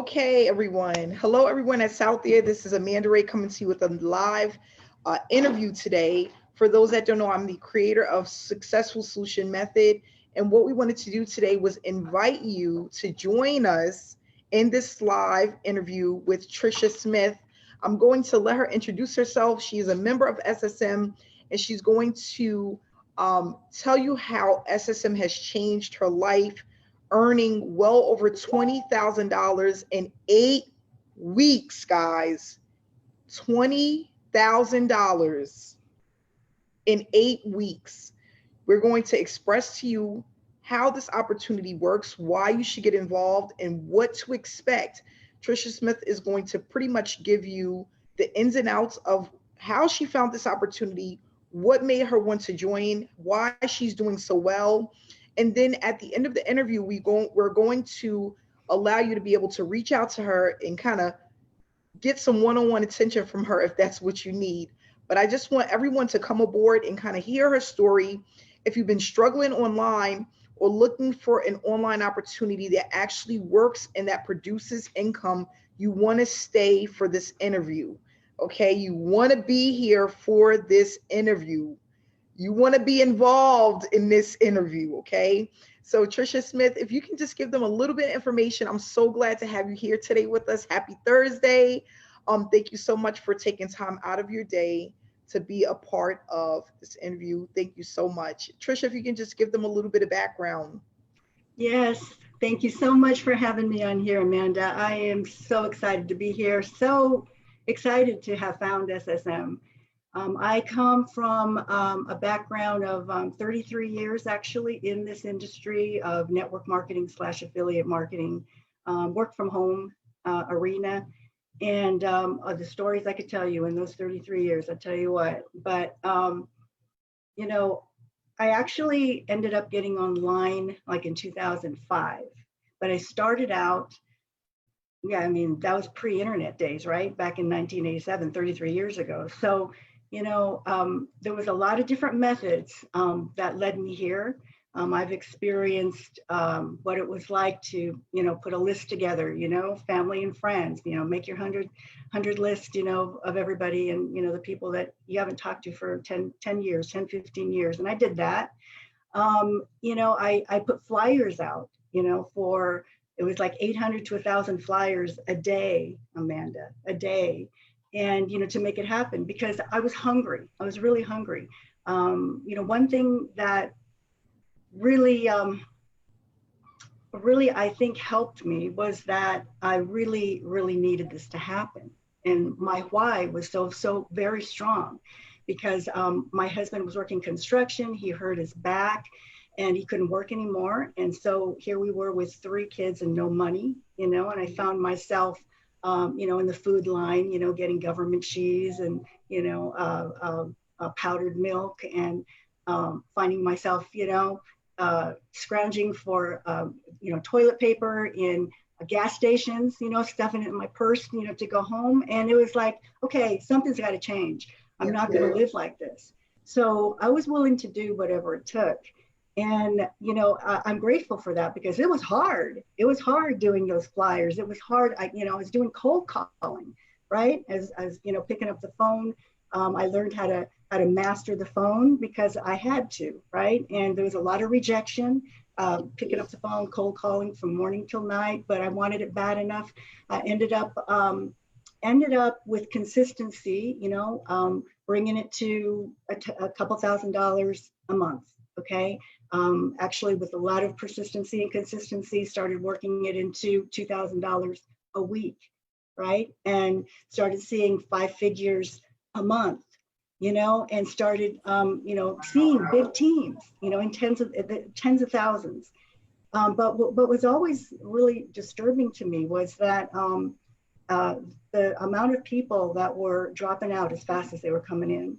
Okay, everyone. Hello, everyone that's out there. This is Amanda Ray coming to you with a live interview today. For those that don't know, I'm the creator of Successful Solution Method. And what we wanted to do today was invite you to join us in this live interview with Trisha Smith. I'm going to let her introduce herself. She is a member of SSM, and she's going to tell you how SSM has changed her life, earning well over $20,000 in 8 weeks, guys. $20,000 in 8 weeks. We're going to express to you how this opportunity works, why you should get involved, and what to expect. Trisha Smith is going to pretty much give you the ins and outs of how she found this opportunity, what made her want to join, why she's doing so well. And then at the end of the interview, we're going to allow you to be able to reach out to her and kind of get some one-on-one attention from her if that's what you need. But I just want everyone to come aboard and kind of hear her story. If you've been struggling online or looking for an online opportunity that actually works and that produces income, you want to stay for this interview. Okay, you want to be here for this interview. You want to be involved in this interview, okay? So Trisha Smith, if you can just give them a little bit of information, I'm so glad to have you here today with us. Happy Thursday. Thank you so much for taking time out of your day to be a part of this interview. Thank you so much. Trisha, if you can just give them a little bit of background. Yes, thank you so much for having me on here, Amanda. I am so excited to be here, so excited to have found SSM. I come from a background of 33 years actually in this industry of network marketing / affiliate marketing, work from home arena. And the stories I could tell you in those 33 years, I tell you what. But, you know, I actually ended up getting online like in 2005. But I started out, I mean, that was pre-internet days, right? Back in 1987, 33 years ago. So, there was a lot of different methods that led me here. I've experienced what it was like to, put a list together, family and friends, make your 100 list, of everybody and, the people that you haven't talked to for 10 years, 10, 15 years. And I did that. I put flyers out, for, it was like 800 to 1,000 flyers a day, Amanda, a day. And, to make it happen because I was hungry. I was really hungry. One thing that really, I think helped me was that I really, really needed this to happen. And my why was so very strong because my husband was working construction. He hurt his back and he couldn't work anymore. And so here we were with 3 kids and no money, and I found myself in the food line, getting government cheese and, powdered milk and finding myself, scrounging for, toilet paper in gas stations, stuffing it in my purse, to go home. And it was like, okay, something's got to change. I'm not going to live like this. So I was willing to do whatever it took. And, I'm grateful for that because it was hard. It was hard doing those flyers. It was hard. I was doing cold calling, right? As picking up the phone. I learned how to master the phone because I had to, right? And there was a lot of rejection, picking up the phone, cold calling from morning till night, but I wanted it bad enough. I ended up with consistency, bringing it to a couple $1,000s a month. Okay. Actually, with a lot of persistency and consistency, started working it into $2,000 a week, right? And started seeing 5 figures a month, and started, seeing big teams, in tens of thousands. But what was always really disturbing to me was that the amount of people that were dropping out as fast as they were coming in.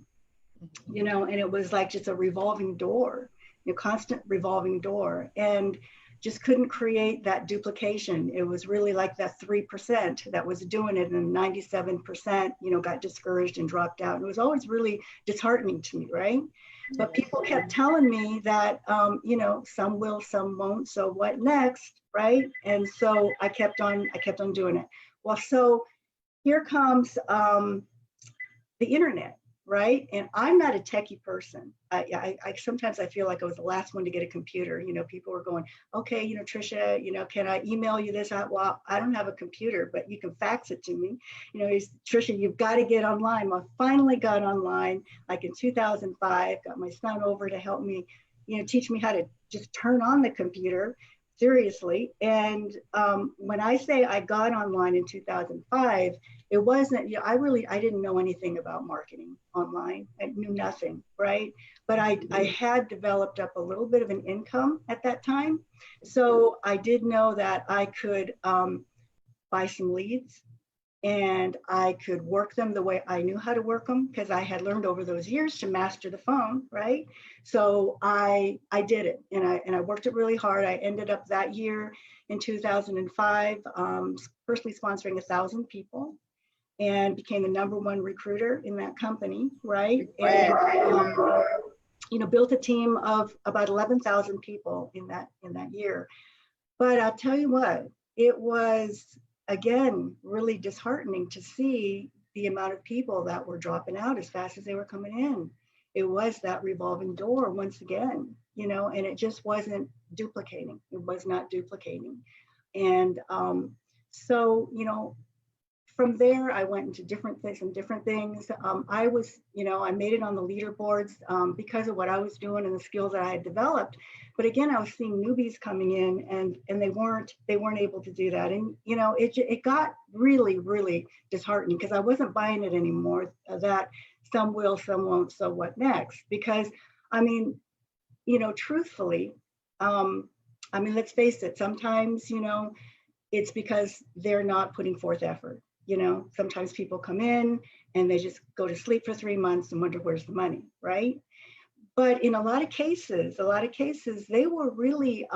And it was like just a revolving door, constant revolving door, and just couldn't create that duplication. It was really like that 3% that was doing it, and 97%, got discouraged and dropped out. And it was always really disheartening to me, right? But people kept telling me that, some will, some won't. So what next? right? And so I kept on doing it. Well, so here comes the internet, right? And I'm not a techie person. I sometimes I feel like I was the last one to get a computer. You know, people were going, okay, you know, Trisha, you know, can I email you this? Well, I don't have a computer, but you can fax it to me. You know, Trisha, you've got to get online. Well, I finally got online, like in 2005. Got my son over to help me, you know, teach me how to just turn on the computer. Seriously. And when I say I got online in 2005, it wasn't, you know, I didn't know anything about marketing online. I knew nothing, right? But I had developed up a little bit of an income at that time. So I did know that I could buy some leads, and I could work them the way I knew how to work them, because I had learned over those years to master the phone, right? So I did it, and I worked it really hard. I ended up that year in 2005 personally sponsoring 1,000 people, and became the #1 recruiter in that company, right? And you know, built a team of about 11,000 people in that year. But I'll tell you what, it was, again, really disheartening to see the amount of people that were dropping out as fast as they were coming in. It was that revolving door once again, you know, and it just wasn't duplicating. It was not duplicating. And so, you know, from there, I went into some different things. I was, you know, I made it on the leaderboards because of what I was doing and the skills that I had developed. But again, I was seeing newbies coming in, and they weren't able to do that. And you know, it got really, really disheartening, because I wasn't buying it anymore. That some will, some won't. So what next? Because I mean, you know, truthfully, I mean, let's face it. Sometimes, you know, it's because they're not putting forth effort. You know, sometimes people come in and they just go to sleep for 3 months and wonder where's the money, right? But in a lot of cases, they were really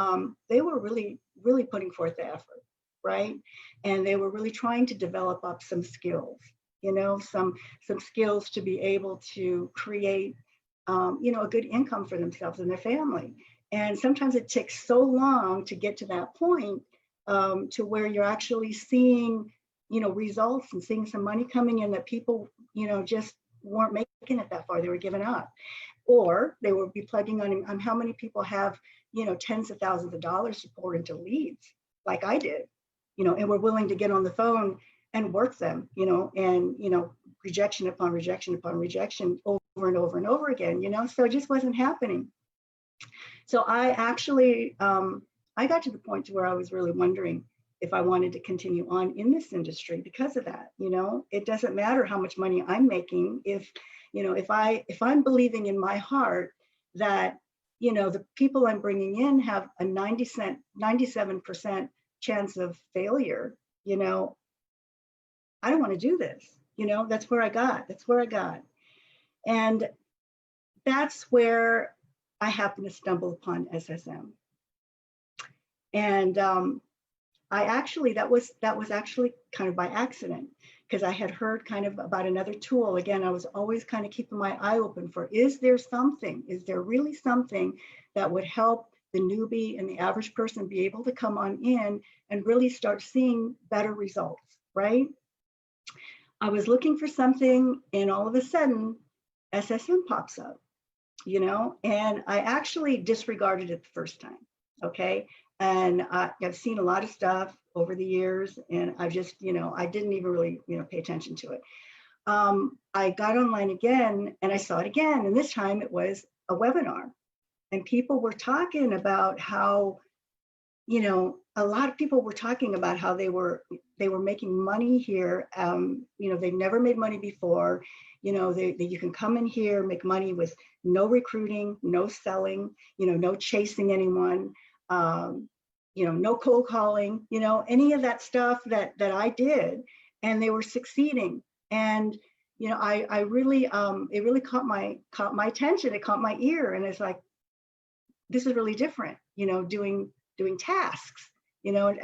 putting forth the effort, right? And they were really trying to develop up some skills, you know, some skills to be able to create, you know, a good income for themselves and their family. And sometimes it takes so long to get to that point, to where you're actually seeing, you know, results and seeing some money coming in, that people, you know, just weren't making it that far. They were giving up, or they would be plugging on how many people have, you know, tens of thousands of dollars to pour into leads, like I did, you know, and were willing to get on the phone and work them, you know, and, you know, rejection upon rejection upon rejection over and over and over again, you know, so it just wasn't happening. So I actually, I got to the point to where I was really wondering if I wanted to continue on in this industry because of that. You know, it doesn't matter how much money I'm making if, you know, if I'm believing in my heart that, you know, the people I'm bringing in have a 97% chance of failure, you know, I don't want to do this. You know, that's where I got. And that's where I happened to stumble upon SSM. And I actually, that was actually kind of by accident, because I had heard kind of about another tool. Again, I was always kind of keeping my eye open for, is there really something that would help the newbie and the average person be able to come on in and really start seeing better results, right? I was looking for something, and all of a sudden, SSM pops up, you know, and I actually disregarded it the first time, okay? And I've seen a lot of stuff over the years, and I just, you know, I didn't even really, you know, pay attention to it. I got online again, and I saw it again, and this time it was a webinar, and people were talking about how, you know, a lot of people were talking about how they were making money here. You know, they've never made money before. You know, you can come in here, make money with no recruiting, no selling, you know, no chasing anyone. You know, no cold calling, you know, any of that stuff that I did, and they were succeeding. And, you know, I really, it really caught my attention. It caught my ear, and it's like, this is really different, you know, doing tasks, you know,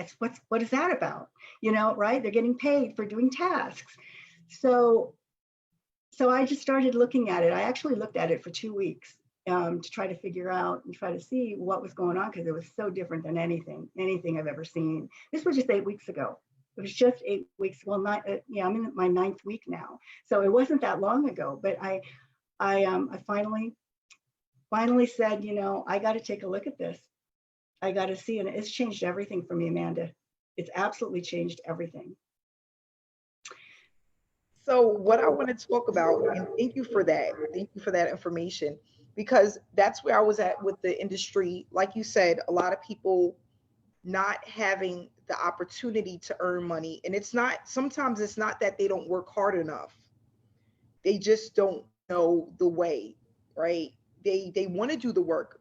what is that about? You know, right? They're getting paid for doing tasks. So I just started looking at it. I actually looked at it for 2 weeks. to try to figure out and try to see what was going on, because it was so different than anything I've ever seen. This was just 8 weeks ago. It was just 8 weeks. Well, not yeah, I'm in my 9th week now, so it wasn't that long ago. But I finally said, I got to take a look at this. I got to see, and it's changed everything for me, Amanda. It's absolutely changed everything. So what I want to talk about, and thank you for that. Thank you for that information, because that's where I was at with the industry. Like you said, a lot of people not having the opportunity to earn money. And sometimes it's not that they don't work hard enough. They just don't know the way, right? They want to do the work.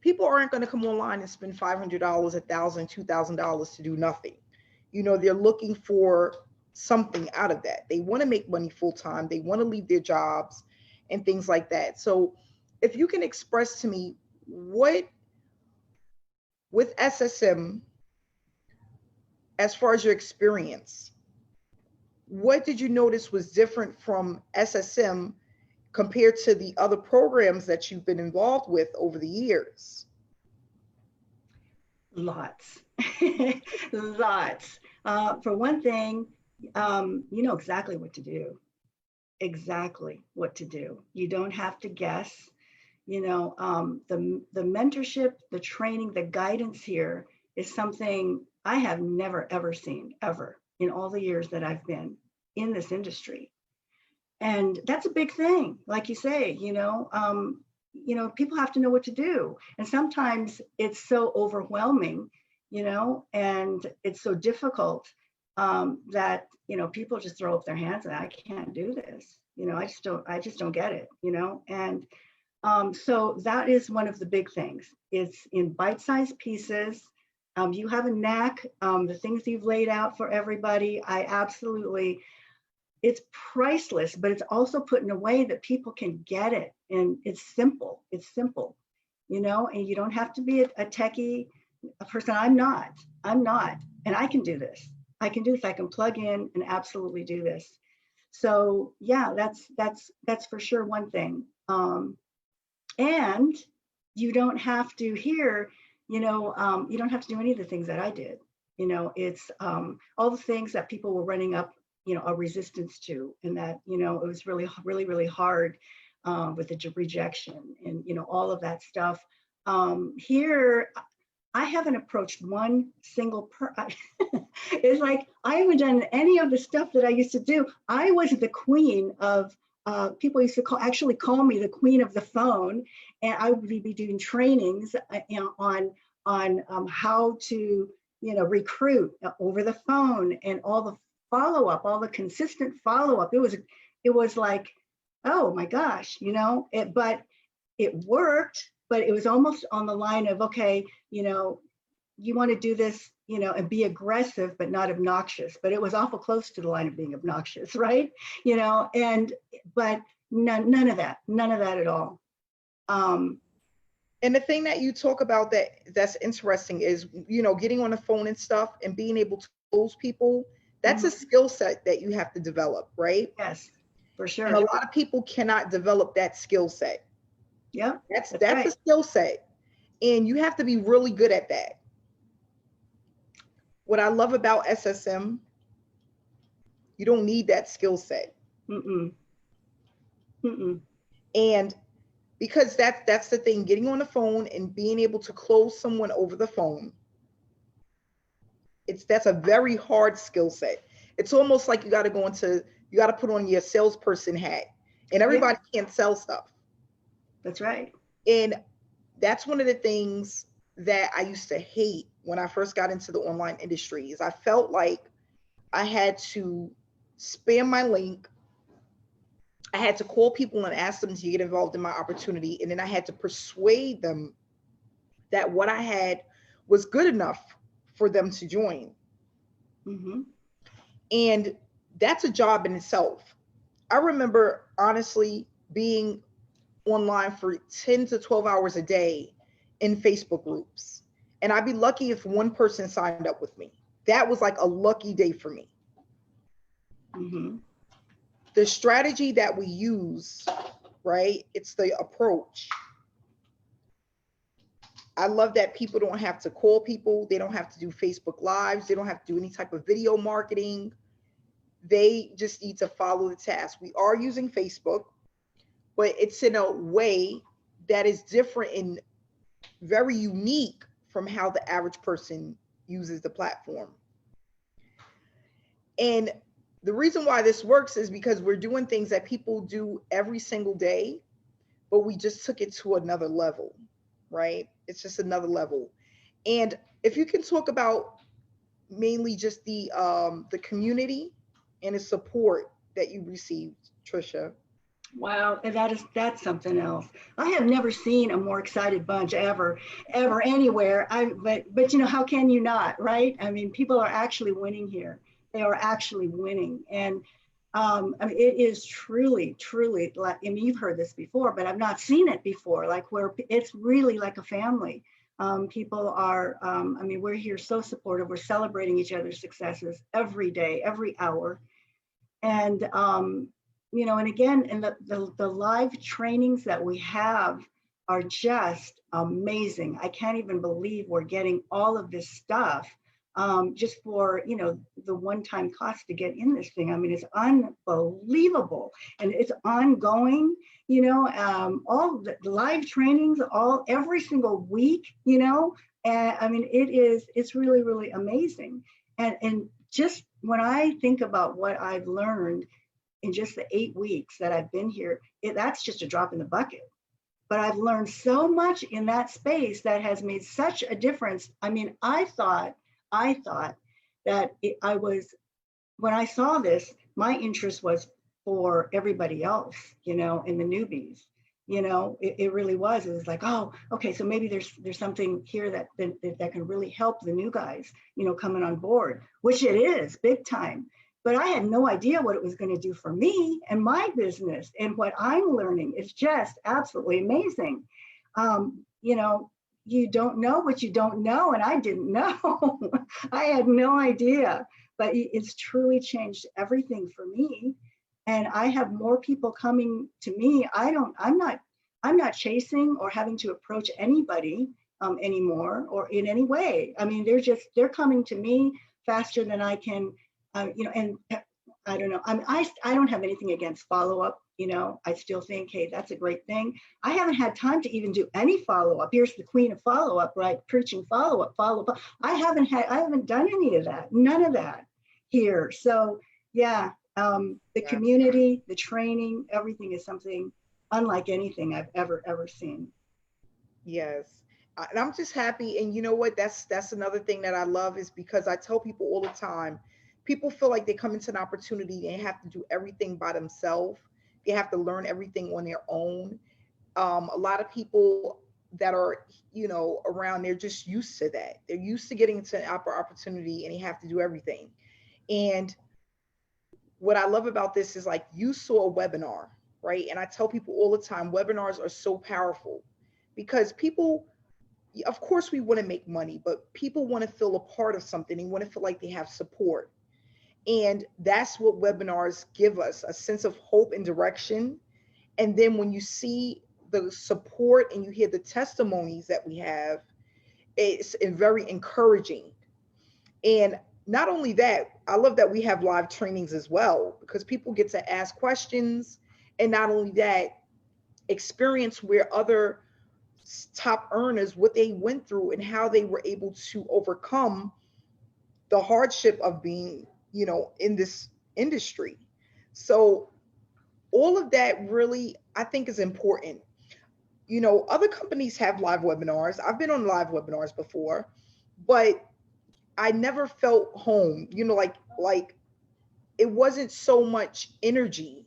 People aren't going to come online and spend $500, $1,000, $2,000 to do nothing. They're looking for something out of that. They want to make money full time. They want to leave their jobs and things like that. So if you can express to me what with SSM, as far as your experience, what did you notice was different from SSM compared to the other programs that you've been involved with over the years? Lots. Lots. For one thing, you know exactly what to do. Exactly what to do. You don't have to guess. The mentorship, the training, the guidance here is something I have never, ever seen, ever, in all the years that I've been in this industry. And that's a big thing. Like you say, people have to know what to do. And sometimes it's so overwhelming, and it's so difficult that, people just throw up their hands and I can't do this. I just don't get it, and so that is one of the big things. It's in bite-sized pieces. You have a knack, the things you've laid out for everybody. It's priceless, but it's also put in a way that people can get it. And it's simple, and you don't have to be a techie person. I'm not, and I can do this. I can plug in and absolutely do this. So yeah, that's for sure one thing. And you don't have to you don't have to do any of the things that I did. It's all the things that people were running up, a resistance to, and that, it was really, really, really hard with the rejection and, all of that stuff. Here, I haven't approached one single It's like, I haven't done any of the stuff that I used to do. I was the queen of, people used to call me the queen of the phone, and I would be doing trainings on how to, recruit over the phone, and all the follow-up, all the consistent follow-up. It was like, oh my gosh, but it worked, but it was almost on the line of, okay, you want to do this, and be aggressive, but not obnoxious. But it was awful close to the line of being obnoxious, right? But none of that at all. And the thing that you talk about that's interesting is, getting on the phone and stuff and being able to close people. That's a skill set that you have to develop, right? Yes, for sure. And a lot of people cannot develop that skill set. Yeah, that's right. A skill set, and you have to be really good at that. What I love about SSM, you don't need that skill set. And because that's the thing, getting on the phone and being able to close someone over the phone, that's a very hard skill set. It's almost like you got to put on your salesperson hat, and everybody can't sell stuff. That's right. And that's one of the things that I used to hate when I first got into the online industry. Is I felt like I had to spam my link. I had to call people and ask them to get involved in my opportunity. And then I had to persuade them that what I had was good enough for them to join. And that's a job in itself. I remember honestly being online for 10 to 12 hours a day in Facebook groups. And I'd be lucky if one person signed up with me. That was like a lucky day for me. The strategy that we use, right? It's the approach. I love that people don't have to call people. They don't have to do Facebook Lives. They don't have to do any type of video marketing. They just need to follow the task. We are using Facebook, but it's in a way that is different and very unique from how the average person uses the platform. And the reason why this works is because we're doing things that people do every single day, but we just took it to another level, right? It's just another level. And if you can talk about mainly just the community and the support that you received, Trisha. Wow, and that's something else. I have never seen a more excited bunch ever anywhere. But you know, how can you not, right? I mean, people are actually winning here. They are actually winning, and I mean, it is truly like, I mean, you've heard this before, but I've not seen it before. Like where it's really like a family. People are, I mean, we're here so supportive. We're celebrating each other's successes every day, every hour, and you know, and again, and the live trainings that we have are just amazing. I can't even believe we're getting all of this stuff just for, you know, the one-time cost to get in this thing. I mean, it's unbelievable, and it's ongoing. You know, all the live trainings, every single week. You know, and I mean, it's really amazing. And just when I think about what I've learned in just the 8 weeks that I've been here, that's just a drop in the bucket. But I've learned so much in that space that has made such a difference. I mean, I thought that when I saw this, my interest was for everybody else, you know, and the newbies. You know, it really was. It was like, oh, okay, so maybe there's something here that can really help the new guys, you know, coming on board, which it is big time. But I had no idea what it was going to do for me and my business, and what I'm learning is just absolutely amazing. You know, you don't know what you don't know, and I didn't know. I had no idea, but it's truly changed everything for me. And I have more people coming to me. I'm not chasing or having to approach anybody anymore or in any way. I mean, they're coming to me faster than I can. You know, and I don't know. I don't have anything against follow up. You know, I still think, hey, that's a great thing. I haven't had time to even do any follow up. Here's the queen of follow up, right? Preaching follow up. I haven't done any of that. None of that here. So yeah, the Yeah. community, the training, everything is something unlike anything I've ever seen. Yes. And I'm just happy. And you know what? That's another thing that I love is because I tell people all the time, people feel like they come into an opportunity, they have to do everything by themselves. They have to learn everything on their own. A lot of people that are, you know, around, they're just used to that. They're used to getting into an opportunity and they have to do everything. And what I love about this is like you saw a webinar, right? And I tell people all the time, webinars are so powerful because people, of course, we want to make money, but people want to feel a part of something. They want to feel like they have support. And that's what webinars give us, a sense of hope and direction. And then when you see the support and you hear the testimonies that we have, it's very encouraging. And not only that, I love that we have live trainings as well because people get to ask questions. And not only that, experience where other top earners, what they went through and how they were able to overcome the hardship of being, you know, in this industry. So all of that really, I think, is important. You know, other companies have live webinars. I've been on live webinars before, but I never felt home. You know, like it wasn't so much energy,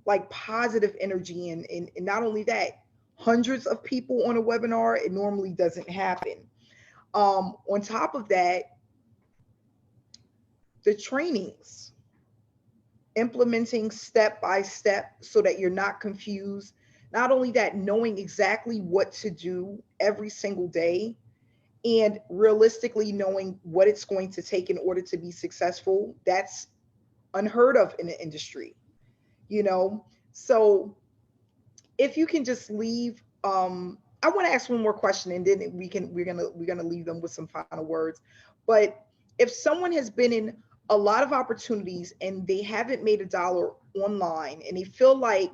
like positive energy, and not only that, hundreds of people on a webinar, it normally doesn't happen. On top of that, the trainings, implementing step by step so that you're not confused. Not only that, knowing exactly what to do every single day and realistically knowing what it's going to take in order to be successful. That's unheard of in the industry, you know? So if you can just leave I want to ask one more question, and then we're gonna leave them with some final words. But if someone has been in a lot of opportunities and they haven't made a dollar online, and they feel like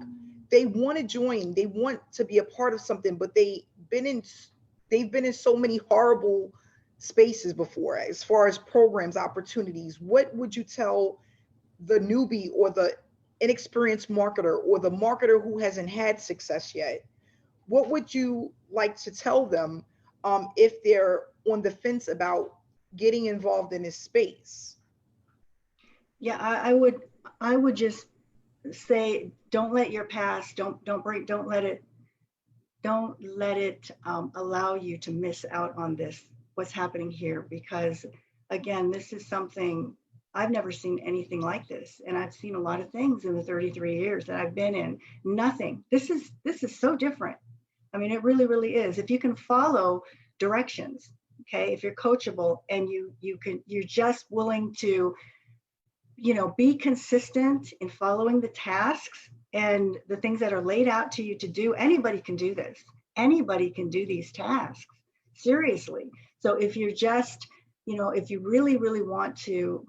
they want to join, they want to be a part of something, but they've been in so many horrible spaces before, as far as programs, opportunities. What would you tell the newbie, or the inexperienced marketer, or the marketer who hasn't had success yet? What would you like to tell them, if they're on the fence about getting involved in this space? Yeah, I would just say, don't let your past, don't let it allow you to miss out on this, what's happening here, because again, this is something I've never seen anything like this, and I've seen a lot of things in the 33 years that I've been in. Nothing. This is so different. I mean, it really, really is. If you can follow directions, okay, if you're coachable and you're just willing to, be consistent in following the tasks and the things that are laid out to you to do. Anybody can do this. Anybody can do these tasks. Seriously. So if you're just, if you really, really want to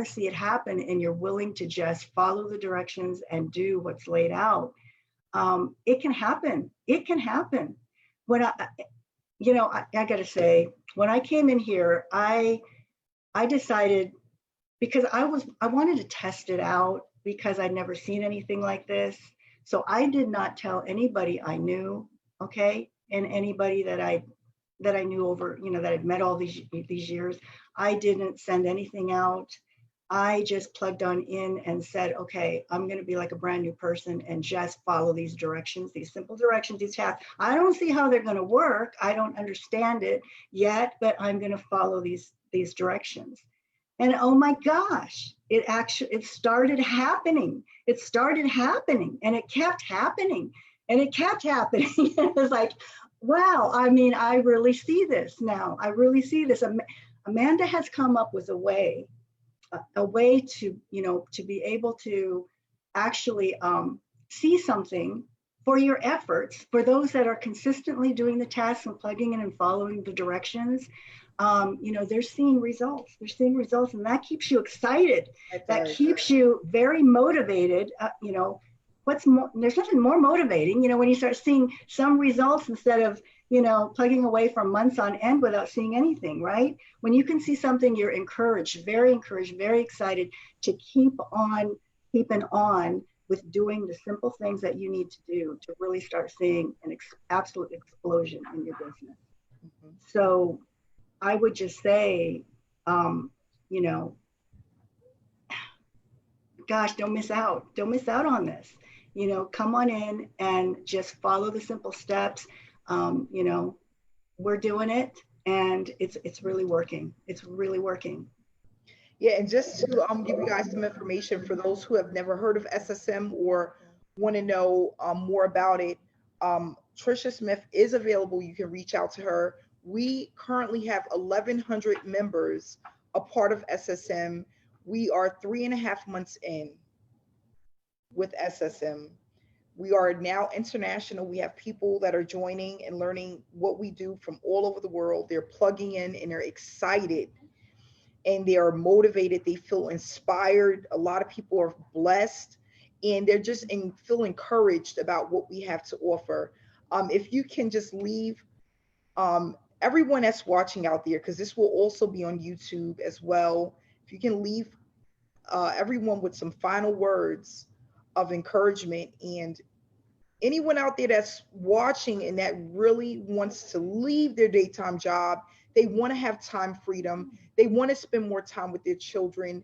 see it happen, and you're willing to just follow the directions and do what's laid out, it can happen. It can happen. When I got to say, when I came in here, I decided, because I wanted to test it out, because I'd never seen anything like this. So I did not tell anybody I knew, okay, and anybody that I knew over, that I'd met all these years. I didn't send anything out. I just plugged on in and said, okay, I'm going to be like a brand new person and just follow these directions, these simple directions, these tasks. I don't see how they're going to work. I don't understand it yet, but I'm going to follow these directions. And oh my gosh, it started happening. It started happening, and it kept happening, and it kept happening. It was like, wow, I mean, I really see this now. I really see this. Amanda has come up with a way to, to be able to actually see something for your efforts, for those that are consistently doing the tasks and plugging in and following the directions. They're seeing results. They're seeing results, and that keeps you excited. That keeps you very motivated. There's nothing more motivating, when you start seeing some results instead of, plugging away for months on end without seeing anything, right? When you can see something, you're encouraged, very excited to keep on keeping on with doing the simple things that you need to do to really start seeing an absolute explosion in your business. Mm-hmm. So I would just say, gosh, don't miss out. Don't miss out on this. Come on in and just follow the simple steps. We're doing it, and it's really working. It's really working. Yeah, and just to give you guys some information for those who have never heard of SSM or want to know more about it, Trisha Smith is available. You can reach out to her. We currently have 1,100 members, a part of SSM. We are 3.5 months in with SSM. We are now international. We have people that are joining and learning what we do from all over the world. They're plugging in and they're excited and they are motivated. They feel inspired. A lot of people are blessed and they're just feel encouraged about what we have to offer. If you can just leave everyone that's watching out there, because this will also be on YouTube as well. If you can leave everyone with some final words of encouragement, and anyone out there that's watching and that really wants to leave their daytime job, they want to have time freedom, they want to spend more time with their children,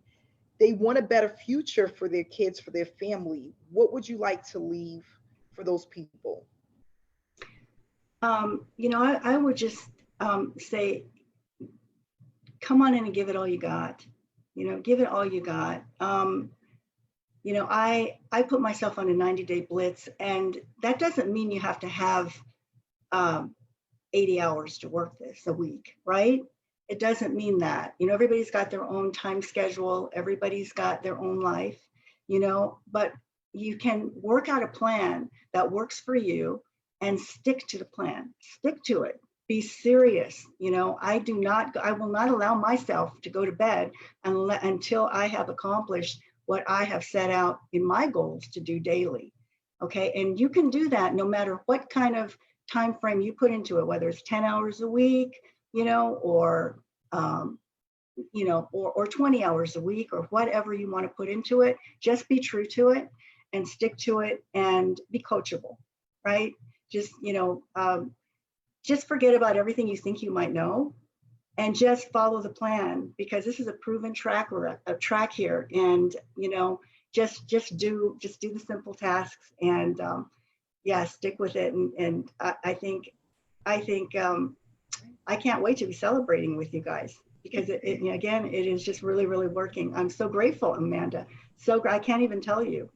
they want a better future for their kids, for their family, what would you like to leave for those people? I would just say, come on in and give it all you got. Give it all you got. I put myself on a 90-day blitz, and that doesn't mean you have to have 80 hours to work this a week, right? It doesn't mean that. Everybody's got their own time schedule. Everybody's got their own life, but you can work out a plan that works for you and stick to the plan. Stick to it. Be serious. You know, I will not allow myself to go to bed until I have accomplished what I have set out in my goals to do daily. Okay. And you can do that no matter what kind of time frame you put into it, whether it's 10 hours a week, you know, or, or 20 hours a week, or whatever you want to put into it. Just be true to it and stick to it and be coachable, right? Just, just forget about everything you think you might know and just follow the plan, because this is a proven track here. And, just do the simple tasks and, stick with it. And I think I can't wait to be celebrating with you guys, because it is just really, really working. I'm so grateful, Amanda. I can't even tell you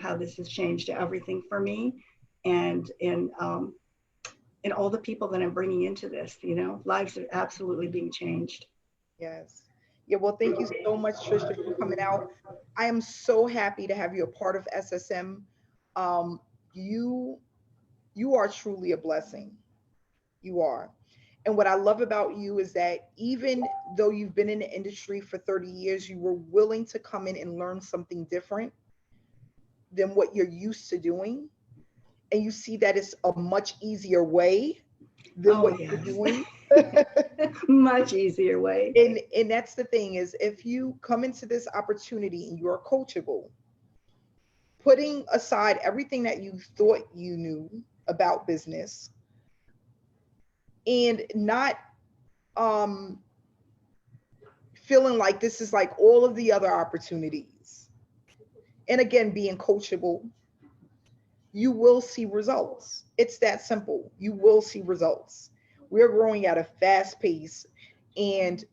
how this has changed everything for me, and all the people that I'm bringing into this. Lives are absolutely being changed. Yes. Yeah, well, thank you so much, Trisha, for coming out. I am so happy to have you a part of SSM. You are truly a blessing. You are. And what I love about you is that even though you've been in the industry for 30 years, you were willing to come in and learn something different than what you're used to doing. And you see that it's a much easier way than what you're doing. Much easier way. And that's the thing, is if you come into this opportunity and you're coachable, putting aside everything that you thought you knew about business, and not feeling like this is like all of the other opportunities, and again, being coachable, you will see results. It's that simple. You will see results. We're growing at a fast pace, and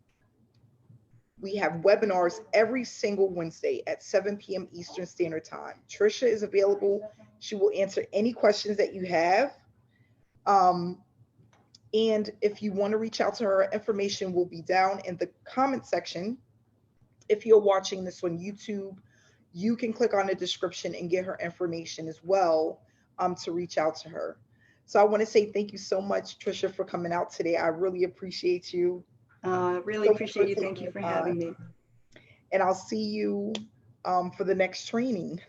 we have webinars every single Wednesday at 7 p.m. Eastern Standard Time. Trisha is available. She will answer any questions that you have. And if you want to reach out to her, information will be down in the comment section. If you're watching this on YouTube, you can click on the description and get her information as well, to reach out to her. So I want to say thank you so much, Trisha, for coming out today. I really appreciate you. Really appreciate you. Thank you for having me. And I'll see you for the next training.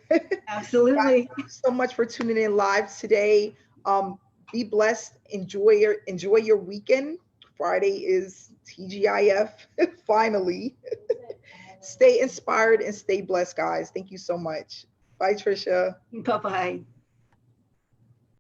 Absolutely. Thank you so much for tuning in live today. Be blessed. Enjoy your weekend. Friday is TGIF, finally. Stay inspired and stay blessed, guys. Thank you so much. Bye, Trisha. Bye-bye.